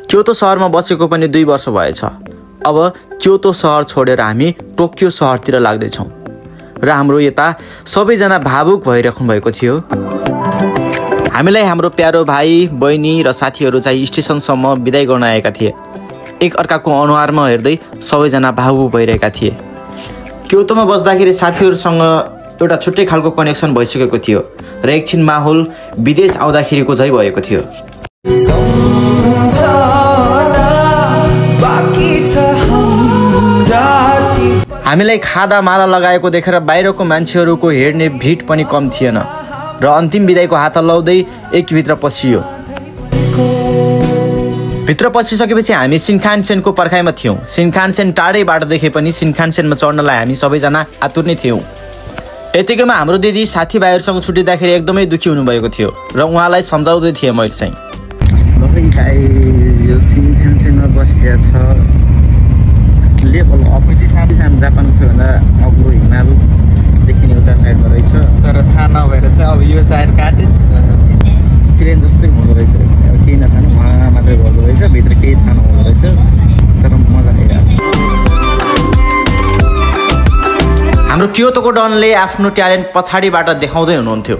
Kyoto सहरमा बसेको पनि 2 वर्ष भएछ। अब क्योतो सहर छोडेर हामी टोकियो सहरतिर लाग्दैछौँ र हाम्रो यता सबैजना भावुक भइराख्नु भएको थियो। हामीलाई हाम्रो प्यारो भाइ बहिनी र साथीहरू चाहिँ स्टेसनसम्म बिदाई गर्न आएका थिए। एक अर्काको अनुहारमा हेर्दै सबैजना भावुक भइरहेका थिए। क्योतोमा बस्दाखेरि साथीहरूसँग एउटा छुट्टै खालको कनेक्सन भइसकेको थियो र एकछिन माहौल विदेश आउँदाखेरिको झै भएको थियो। हामीलाई खादा माला लगाएको देखेर बाहिरको मान्छेहरूको हेर्ने भिड पनि कम थिएन र अन्तिम बिदाईको हात हल्लाउँदै एकभित्र पसियो। भित्र पसिसकेपछि हामी सिन्खानसेनको पर्खाइमा थियौँ। सिन्खानसेन टाढैबाट देखे पनि सिन्खानसेनमा चढ्नलाई हामी सबैजना आतुर नै थियौँ। यतिकैमा हाम्रो दिदी साथीभाइहरूसँग छुटिँदाखेरि एकदमै दुःखी हुनुभएको थियो र उहाँलाई सम्झाउँदै थिएँ मैले चाहिँ, यो सिन्खानसेनमा बसिया छ लेभल अफिस साथी सानो जापानको सबैभन्दा अग्लो हिमालदेखि एउटा साइडमा रहेछ, तर थाहा नभएर चाहिँ अब यो साइड काटिन्छ प्लेन जस्तै हुँदो रहेछ। अब केही नखानु उहाँ मात्रै गर्दो रहेछ, भित्र केही थाहा नहुँदो रहेछ, तर मजा आइरहेको छ। हाम्रो क्योतोको डनले आफ्नो ट्यालेन्ट पछाडिबाट देखाउँदै हुनुहुन्थ्यो।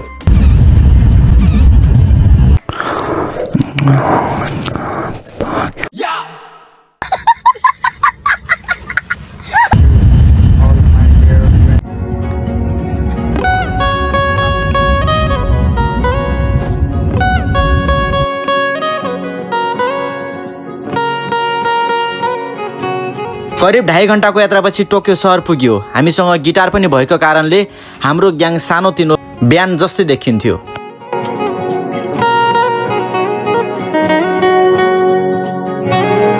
करिब 2.5 घण्टाको यात्रापछि टोकियो सहर पुग्यो। हामीसँग गिटार पनि भएको कारणले हाम्रो ग्याङ सानोतिनो ब्यान्ड जस्तै देखिन्थ्यो।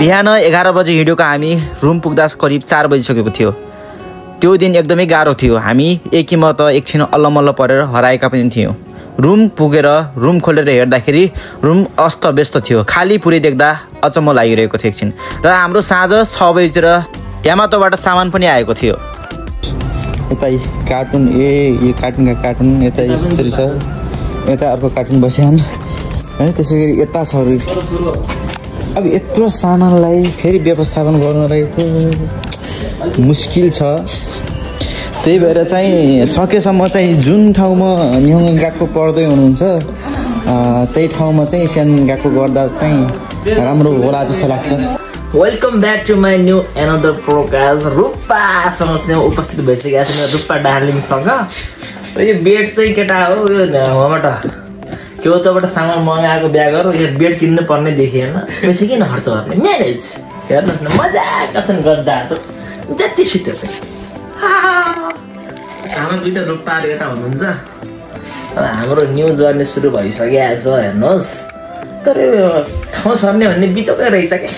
बिहान 11 बजे हिँडेको हामी रुम पुग्दा करिब 4 बजिसकेको थियो। त्यो दिन एकदमै गाह्रो थियो। हामी एकीमा त एकछिन अल्लमल्ल परेर हराएका पनि थियौँ। रुम पुगेर रुम खोलेर हेर्दाखेरि रुम अस्तव्यस्त थियो। खाली पुरै देख्दा अचम्म लागिरहेको थियो एकछिन। र हाम्रो साँझ 6 बजीतिर यामातोबाट सामान पनि आएको थियो। यता कार्टुन यो कार्टुनका कार्टुन यता यसरी छ, यता अर्को कार्टुन बस्यान है, त्यसै गरी यता छ। अब यत्रो सामानलाई फेरि व्यवस्थापन गर्नलाई त मुस्किल छ। त्यही भएर चाहिँ सकेसम्म चाहिँ जुन ठाउँमा न्युङ गएको पढ्दै हुनुहुन्छ त्यही ठाउँमा चाहिँ सानो गएको गर्दा चाहिँ राम्रो होला जस्तो लाग्छ। Welcome back to my new another program. रूपासँग चाहिँ उपस्थित भइसकेको छ रूपा डार्लिङसँग। यो बेड चाहिँ केटा हो, यो वहाँबाट क्योतोबाट सामान मगाएको ब्यागहरू यो बेड किन्नु पर्ने देखिएन। पैसा किन खर्च गर्ने, म्यानेज हेर्नुहोस् न मजाका छन् गद्दाहरू जति सिटो। हाम्रो 2टा रूपाहरू यता हुनुहुन्छ। हाम्रो न्यू जर्नी सुरु भइसकेको छ हेर्नुहोस्। तर यो ठाउँ सर्ने भन्ने बिचोकै रहेछ क्या।